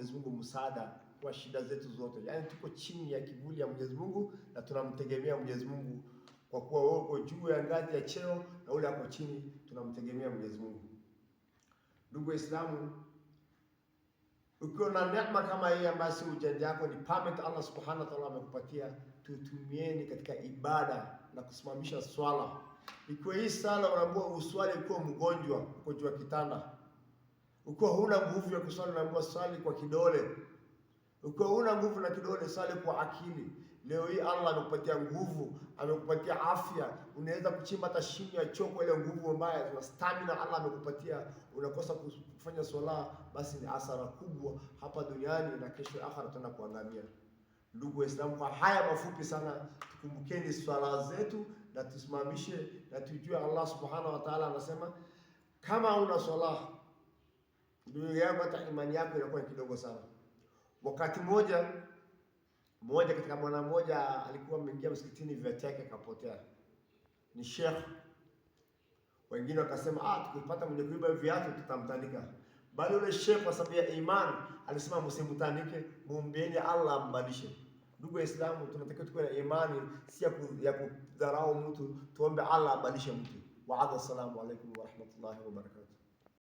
Mwenyezi Mungu msaada kwa shida zetu zote. Yaani tuko chini ya kivuli ya Mwenyezi Mungu na tunamtegemea Mwenyezi Mungu, kwa kuwa wewe uko juu ya ngazi ya cheo na ule ako chini, tunamtegemea Mwenyezi Mungu. Ndugu Waislamu, ukiwa na neema kama hii ambayo si ujanja yako, ni permit Allah Subhanahu wa Ta'ala amekupatia, tutumieni katika ibada na kusimamisha swala. Ikiwa hii sala unaambiwa uswali ukiwa mgonjwa, uko juu ya kitanda, ukiwa huna nguvu ya kuswali unaambiwa swali kwa kidole, ukiwa huna nguvu na kidole swali kwa akili. Leo hii Allah amekupatia nguvu, amekupatia afya, unaweza kuchimba hata shimo ya choko, ile nguvu mbaya na stamina Allah amekupatia, unakosa kufanya swala, basi ni hasara kubwa hapa duniani na kesho akhera tena kuangamia. Ndugu Waislamu, kwa haya mafupi sana, tukumbukeni swala zetu na tusimamishe na tujue Allah Subhanahu wa Ta'ala anasema kama una swala, ndugu yangu, hata imani yako inakuwa kidogo sana. Wakati mmoja katika mwana mmoja alikuwa ameingia msikitini, viatu yake akapotea. Ni sheikh. Wengine wakasema tukipata mwenye kuiba viatu tutamtandika. Bali yule sheikh kwa sababu ya imani alisema msimtandike, muombeeni Allah ambadilishe. Ndugu Waislamu, tunatakiwa tuwe na imani, si ya kudharau mtu, tuombe Allah abadilishe mtu. Wa assalamu alaykum wa rahmatullahi wa barakatuh.